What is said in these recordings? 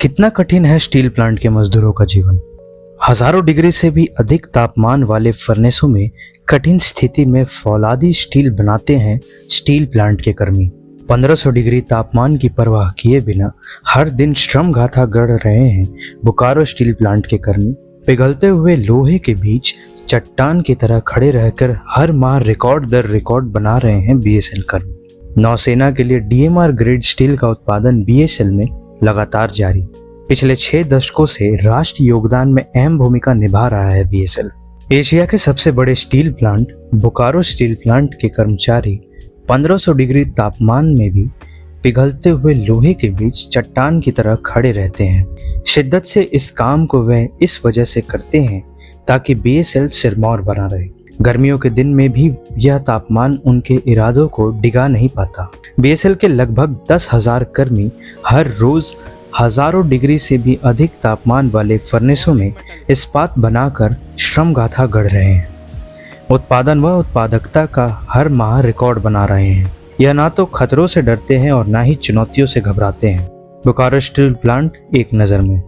कितना कठिन है स्टील प्लांट के मजदूरों का जीवन। हजारों डिग्री से भी अधिक तापमान वाले फर्नेसों में कठिन स्थिति में फौलादी स्टील बनाते हैं स्टील प्लांट के कर्मी। 1500 डिग्री तापमान की परवाह किए बिना हर दिन श्रम गाथा गढ़ रहे हैं बोकारो स्टील प्लांट के कर्मी। पिघलते हुए लोहे के बीच चट्टान की तरह खड़े रहकर हर माह रिकॉर्ड दर रिकॉर्ड बना रहे हैं बीएसएल कर्मी। नौसेना के लिए डीएमआर ग्रेड स्टील का उत्पादन बीएसएल में लगातार जारी। पिछले 6 दशकों से राष्ट्रीय योगदान में अहम भूमिका निभा रहा है बीएसएल। एशिया के सबसे बड़े steel plant Bokaro steel plant के कर्मचारी 1500 डिग्री तापमान में भी पिघलते हुए लोहे के बीच चट्टान की तरह खड़े रहते हैं। शिद्दत से इस काम को वह इस वजह से करते हैं ताकि बीएसएल सिरमौर बना रहे। गर्मियों के दिन में भी यह तापमान उनके इरादों को डिगा नहीं पाता। बीएसएल के लगभग 10,000 कर्मी हर रोज हजारों डिग्री से भी अधिक तापमान वाले फर्नेसों में इस्पात बनाकर श्रम गाथा गढ़ रहे हैं। उत्पादन व उत्पादकता का हर माह रिकॉर्ड बना रहे हैं। यह ना तो खतरों से डरते हैं और ना ही चुनौतियों से घबराते हैं। बोकारो स्टील प्लांट एक नज़र में।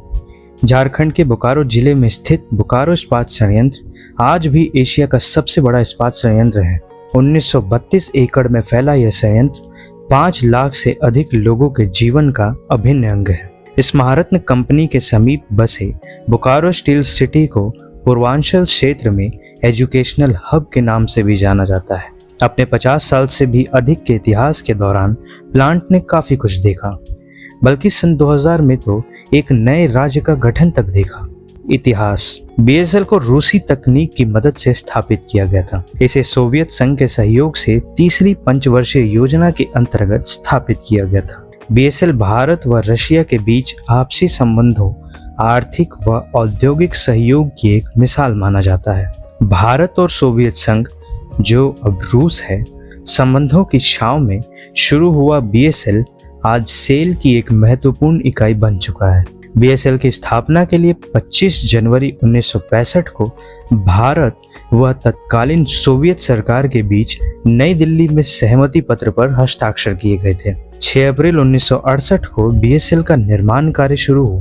झारखंड के बोकारो जिले में स्थित बोकारो इस्पात संयंत्र आज भी एशिया का सबसे बड़ा इस्पात संयंत्र है। 1932 एकड़ में फैला यह संयंत्र 5 लाख से अधिक लोगों के जीवन का अभिन्न अंग है। इस महारत्न कंपनी के समीप बसे बोकारो स्टील सिटी को पूर्वांचल क्षेत्र में एजुकेशनल हब के नाम से भी जाना जाता है। अपने 50 साल से भी अधिक के इतिहास के दौरान प्लांट ने काफी कुछ देखा, बल्कि सन 2000 में तो एक नए राज्य का गठन तक देखा। इतिहास। बीएसएल को रूसी तकनीक की मदद से स्थापित किया गया था। इसे सोवियत संघ के सहयोग से तीसरी पंचवर्षीय योजना के अंतर्गत स्थापित किया गया था। बीएसएल भारत व रशिया के बीच आपसी संबंधों, आर्थिक व औद्योगिक सहयोग की एक मिसाल माना जाता है। भारत और सोवियत संघ, जो अब रूस है, संबंधों की छांव में शुरू हुआ बीएसएल आज सेल की एक महत्वपूर्ण इकाई बन चुका है। बीएसएल की स्थापना के लिए 25 जनवरी 1965 को भारत व तत्कालीन सोवियत सरकार के बीच नई दिल्ली में सहमति पत्र पर हस्ताक्षर किए गए थे। 6 अप्रैल 1968 को बीएसएल का निर्माण कार्य शुरू हुआ।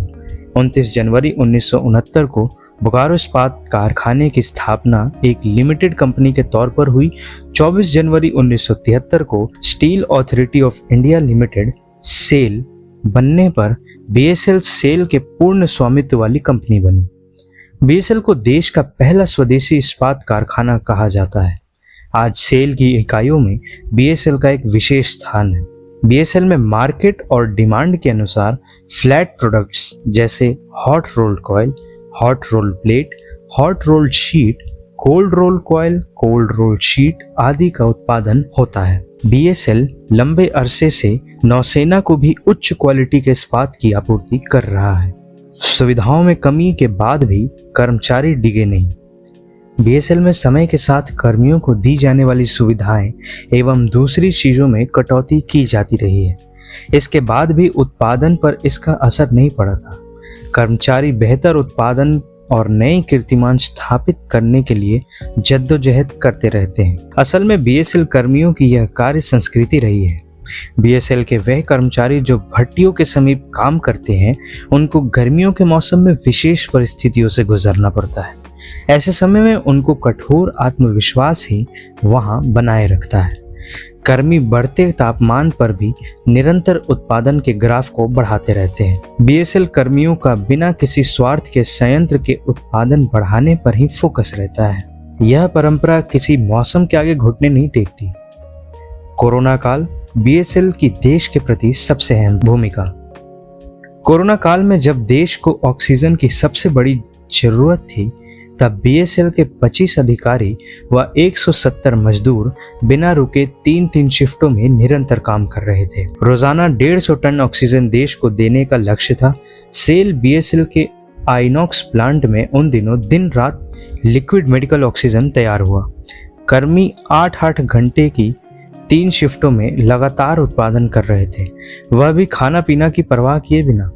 29 जनवरी 1969 को बोकारो इस्पात कारखाने की स्थापना एक लिमिटेड कंपनी के तौर पर हुई। 24 जनवरी 1973 को steel authority of India limited SAIL बनने पर बीएसएल सेल के पूर्ण स्वामित्व वाली कंपनी बनी। बीएसएल को देश का पहला स्वदेशी इस्पात कारखाना कहा जाता है। आज सेल की इकाइयों में बीएसएल का एक विशेष स्थान है। बीएसएल में मार्केट और डिमांड के अनुसार फ्लैट प्रोडक्ट्स जैसे hot rolled coil, hot rolled plate, hot rolled sheet, cold rolled coil, cold rolled sheet आदि का उत्पादन होता है। बीएसएल लंबे अरसे से नौसेना को भी उच्च क्वालिटी के इस्पात की आपूर्ति कर रहा है। सुविधाओं में कमी के बाद भी कर्मचारी डिगे नहीं। बीएसएल में समय के साथ कर्मियों को दी जाने वाली सुविधाएं एवं दूसरी चीजों में कटौती की जाती रही है। इसके बाद भी उत्पादन पर इसका असर नहीं पड़ा था। कर्मचारी बेहतर उत्पादन और नए कीर्तिमान स्थापित करने के लिए जद्दोजहद करते रहते हैं। असल में बीएसएल कर्मियों की यह कार्य संस्कृति रही है। बीएसएल के वह कर्मचारी जो भट्टियों के समीप काम करते हैं, उनको गर्मियों के मौसम में विशेष परिस्थितियों से गुजरना पड़ता है। ऐसे समय में उनको कठोर आत्मविश्वास ही वहां बनाए रखता है। कर्मी बढ़ते तापमान पर भी निरंतर उत्पादन के ग्राफ को बढ़ाते रहते हैं। बीएसएल कर्मियों का बिना किसी स्वार्थ के संयंत्र के उत्पादन बढ़ाने पर ही फोकस रहता है। यह परंपरा किसी मौसम के आगे घुटने नहीं टेकती। कोरोना काल। बीएसएल की देश के प्रति सबसे अहम भूमिका। कोरोना काल में जब देश को ऑक्सीजन की सबसे बड़ी जरूरत थी, तब बीएसएल के 25 अधिकारी व 170 मजदूर बिना रुके 3-3 शिफ्टों में निरंतर काम कर रहे थे। रोजाना 150 टन ऑक्सीजन देश को देने का लक्ष्य था। सेल बीएसएल के आइनॉक्स प्लांट में उन दिनों दिन रात लिक्विड मेडिकल ऑक्सीजन तैयार हुआ। कर्मी 8-8 घंटे की 3 शिफ्टों में लगातार उत्पादन कर रहे थे, वह भी खाना पीना की परवाह किए बिना।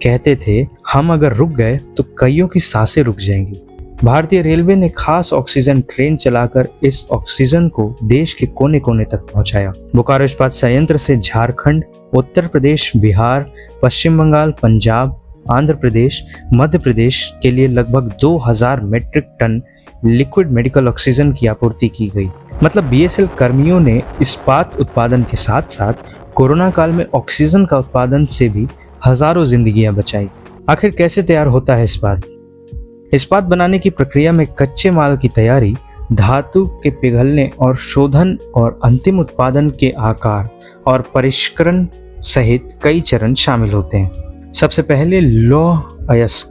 कहते थे, हम अगर रुक गए तो कईयों की सांसें रुक जाएंगी। भारतीय रेलवे ने खास ऑक्सीजन ट्रेन चलाकर इस ऑक्सीजन को देश के कोने कोने तक पहुंचाया। बोकारो इस्पात संयंत्र से झारखंड, उत्तर प्रदेश, बिहार, पश्चिम बंगाल, पंजाब, आंध्र प्रदेश, मध्य प्रदेश के लिए लगभग 2000 metric ton liquid medical oxygen की आपूर्ति की गई। मतलब बीएसएल कर्मियों ने इस्पात उत्पादन के साथ साथ कोरोना काल में ऑक्सीजन का उत्पादन से भी हजारों जिंदगियां बचाई। आखिर कैसे तैयार होता है इस्पात? इस्पात बनाने की प्रक्रिया में कच्चे माल की तैयारी, धातु के पिघलने और शोधन और अंतिम उत्पादन के आकार और परिष्करण सहित कई चरण शामिल होते हैं। सबसे पहले लौह अयस्क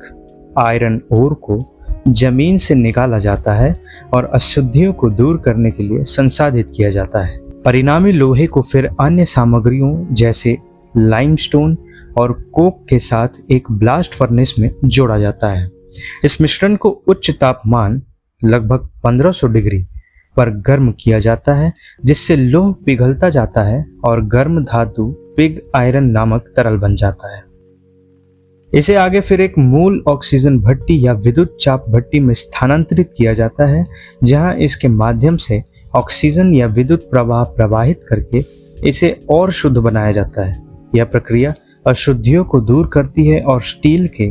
आयरन ओर को जमीन से निकाला जाता है और अशुद्धियों को दूर करने के लिए संसाधित किया जाता है। परिणामी लोहे को फिर अन्य सामग्रियों जैसे लाइमस्टोन और कोक के साथ एक ब्लास्ट फर्नेस में जोड़ा जाता है। इस मिश्रण को उच्च तापमान लगभग 1500 डिग्री पर गर्म किया जाता है, जिससे लौह पिघलता जाता है और गर्म धातु पिग आयरन नामक तरल बन जाता है। इसे आगे फिर एक मूल ऑक्सीजन भट्टी या विद्युत चाप भट्टी में स्थानांतरित किया जाता है, जहां इसके माध्यम से ऑक्सीजन या विद्युत प्रवाह प्रवाहित करके इसे और शुद्ध बनाया जाता है। यह प्रक्रिया अशुद्धियों को दूर करती है और स्टील के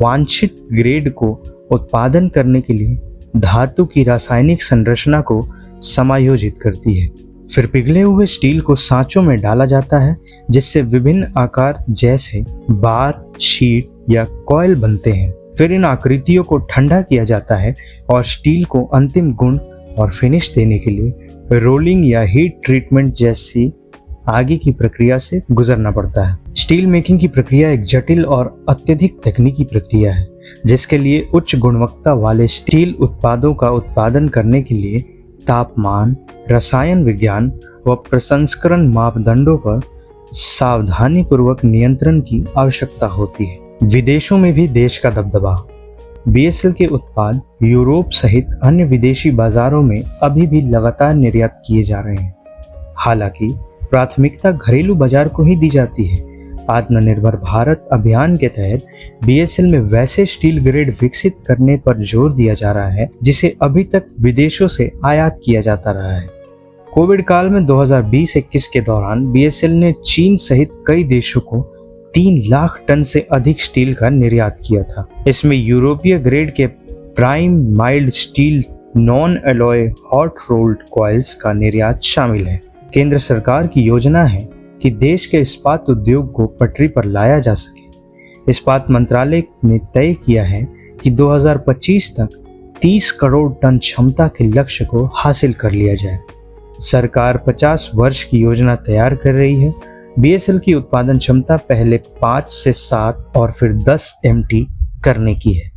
वांछित ग्रेड को उत्पादन करने के लिए धातु की रासायनिक संरचना को समायोजित करती है। फिर पिघले हुए स्टील को सांचों में डाला जाता है, जिससे विभिन्न आकार जैसे बार, शीट या कॉइल बनते हैं। फिर इन आकृतियों को ठंडा किया जाता है और स्टील को अंतिम गुण और फिनिश देने के लिए रोलिंग या हीट ट्रीटमेंट जैसी आगे की प्रक्रिया से गुजरना पड़ता है। स्टील मेकिंग की प्रक्रिया एक जटिल और अत्यधिक तकनीकी प्रक्रिया है, जिसके लिए उच्च गुणवत्ता वाले स्टील उत्पादों का उत्पादन करने के लिए तापमान, रसायन विज्ञान व प्रसंस्करण मापदंडों पर सावधानीपूर्वक नियंत्रण की आवश्यकता होती है। विदेशों में भी देश का दबदबा। बीएसएल के उत्पाद यूरोप सहित अन्य विदेशी बाजारों में अभी भी लगातार निर्यात किए जा रहे हैं। हालांकि प्राथमिकता घरेलू बाजार को ही दी जाती है। आत्मनिर्भर भारत अभियान के तहत बीएसएल में वैसे स्टील ग्रेड विकसित करने पर जोर दिया जा रहा है जिसे अभी तक विदेशों से आयात किया जाता रहा है। कोविड काल में 2020-21 के दौरान बीएसएल ने चीन सहित कई देशों को 3 लाख टन से अधिक स्टील का निर्यात किया था। इसमें यूरोपीय ग्रेड के prime mild steel non alloy hot rolled coils का निर्यात शामिल है। केंद्र सरकार की योजना है कि देश के इस्पात उद्योग को पटरी पर लाया जा सके। इस्पात मंत्रालय ने तय किया है कि 2025 तक 30 करोड़ टन क्षमता के लक्ष्य को हासिल कर लिया जाए। सरकार 50 वर्ष की योजना तैयार कर रही है। बीएसएल की उत्पादन क्षमता पहले 5 से 7 और फिर 10 MT करने की है।